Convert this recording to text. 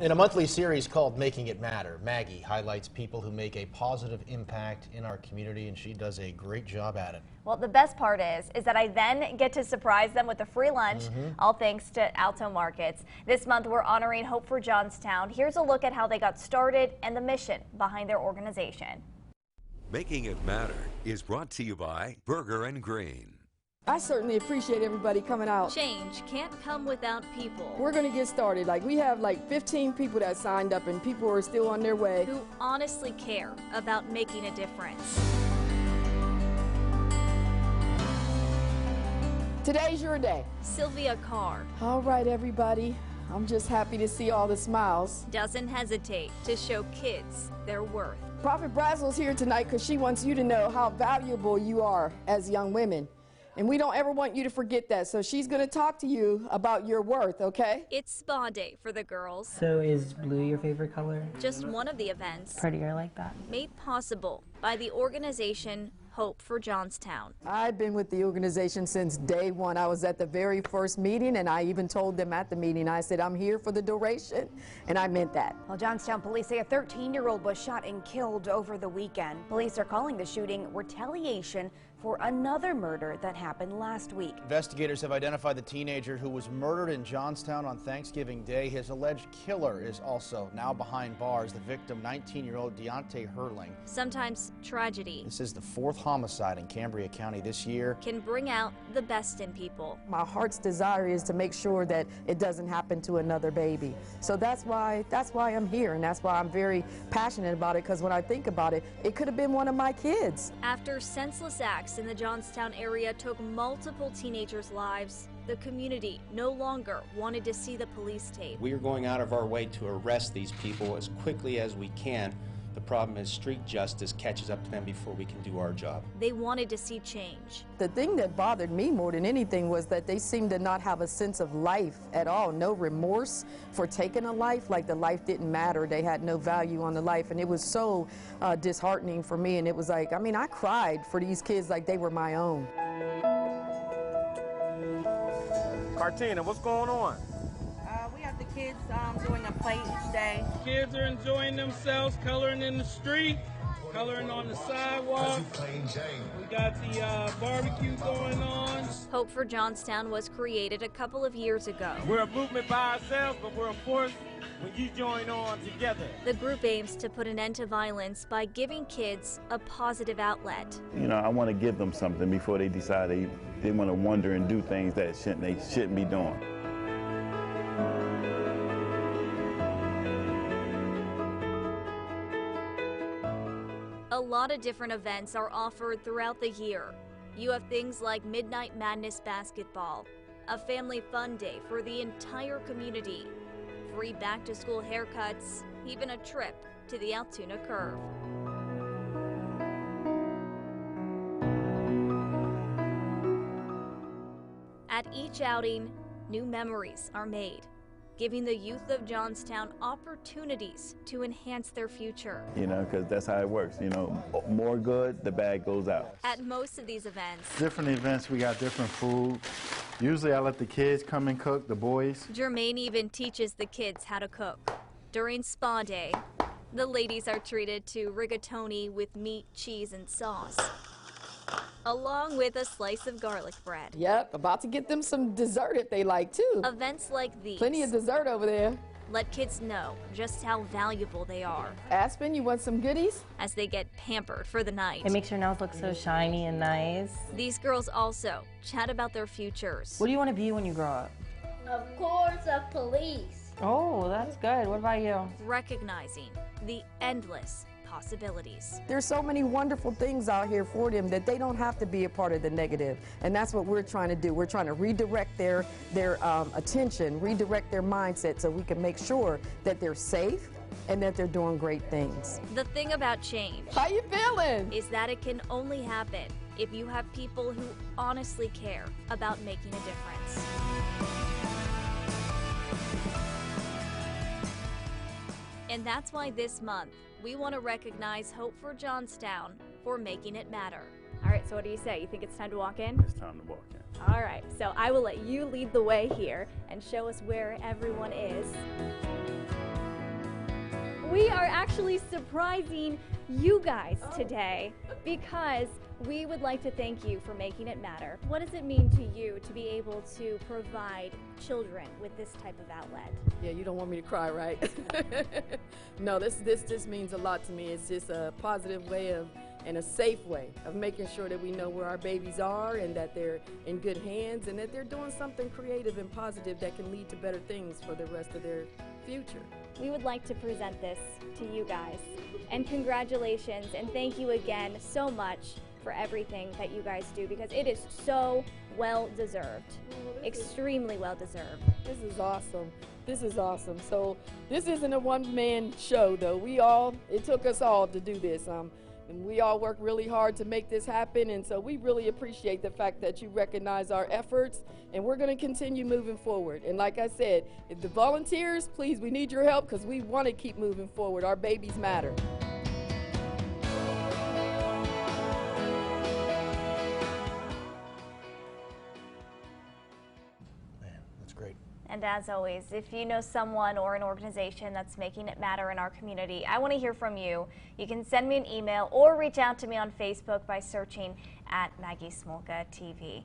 In a monthly series called Making It Matter, Maggie highlights people who make a positive impact in our community, and she does a great job at it. Well, the best part is that I then get to surprise them with a free lunch, all thanks to Alto Markets. This month, we're honoring Hope for Johnstown. Here's a look at how they got started and the mission behind their organization. Making It Matter is brought to you by Burger and Grain. I certainly appreciate everybody coming out. Change can't come without people. We're going to get started. We have 15 people that signed up, and people are still on their way. Who honestly care about making a difference. Today's your day. Sylvia Carr. All right, everybody. I'm just happy to see all the smiles. Doesn't hesitate to show kids their worth. Prophet Brazel's here tonight because she wants you to know how valuable you are as young women. And we don't ever want you to forget that. So she's going to talk to you about your worth, okay? It's spa day for the girls. So is blue your favorite color? Just one of the events. Prettier like that. Made possible by the organization Hope for Johnstown. I've been with the organization since day one. I was at the very first meeting, and I even told them at the meeting, I said, I'm here for the duration, and I meant that. Well, Johnstown police say a 13-year-old was shot and killed over the weekend. Police are calling the shooting retaliation for another murder that happened last week. Investigators have identified the teenager who was murdered in Johnstown on Thanksgiving Day. His alleged killer is also now behind bars. The victim, 19-year-old Deontay Hurling. Sometimes tragedy. This is the 4th homicide in Cambria County this year. Can bring out the best in people. My heart's desire is to make sure that it doesn't happen to another baby. So that's why I'm here, and that's why I'm very passionate about it, because when I think about it, it could have been one of my kids. After senseless acts in the Johnstown area took multiple teenagers' lives, the community no longer wanted to see the police tape. We are going out of our way to arrest these people as quickly as we can. The problem is street justice catches up to them before we can do our job. They wanted to see change. The thing that bothered me more than anything was that they seemed to not have a sense of life at all. No remorse for taking a life, like the life didn't matter. They had no value on the life, and it was so disheartening for me. And it was like, I cried for these kids like they were my own. Cartina, what's going on? We have the kids doing a play each day. Kids are enjoying themselves, coloring in the street, coloring on the sidewalk. We got the barbecue going on. Hope for Johnstown was created a couple of years ago. We're a movement by ourselves, but we're a force when you join on together. The group aims to put an end to violence by giving kids a positive outlet. I want to give them something before they decide they want to wander and do things that they shouldn't be doing. A lot of different events are offered throughout the year. You have things like Midnight Madness basketball, a family fun day for the entire community, free back-to-school haircuts, even a trip to the Altoona Curve. At each outing, new memories are made, giving the youth of Johnstown opportunities to enhance their future. Because that's how it works. More good, the bad goes out. At most of these events, different events, we got different food. Usually I let the kids come and cook, the boys. Jermaine even teaches the kids how to cook. During spa day, the ladies are treated to rigatoni with meat, cheese, and sauce, along with a slice of garlic bread. Yep, about to get them some dessert if they like too. Events like these. Plenty of dessert over there. Let kids know just how valuable they are. Aspen, you want some goodies? As they get pampered for the night. It makes your nails look so shiny and nice. These girls also chat about their futures. What do you want to be when you grow up? Of course, a police. Oh, that's good. What about you? Recognizing the endless possibilities. There's so many wonderful things out here for them that they don't have to be a part of the negative, and that's what we're trying to do. We're trying to redirect their attention, redirect their mindset, so we can make sure that they're safe and that they're doing great things. The thing about change, how you feeling, is that it can only happen if you have people who honestly care about making a difference. And that's why this month, we want to recognize Hope for Johnstown for making it matter. All right, so what do you say? You think it's time to walk in? It's time to walk in. All right, so I will let you lead the way here and show us where everyone is. we are actually surprising you guys today because we would like to thank you for making it matter. What does it mean to you to be able to provide children with this type of outlet? Yeah, you don't want me to cry, right? No, this means a lot to me. It's just a positive way of, and a safe way of making sure that we know where our babies are and that they're in good hands and that they're doing something creative and positive that can lead to better things for the rest of their future. We would like to present this to you guys. And congratulations and thank you again so much for everything that you guys do because it is so well deserved. Extremely well deserved. This is awesome. This is awesome. So this isn't a one-man show though. It took us all to do this. And we all work really hard to make this happen, and so we really appreciate the fact that you recognize our efforts, and we're going to continue moving forward. And like I said, if the volunteers, please, we need your help because we want to keep moving forward. Our babies matter. And as always, if you know someone or an organization that's making it matter in our community, I want to hear from you. You can send me an email or reach out to me on Facebook by searching at Maggie Smolka TV.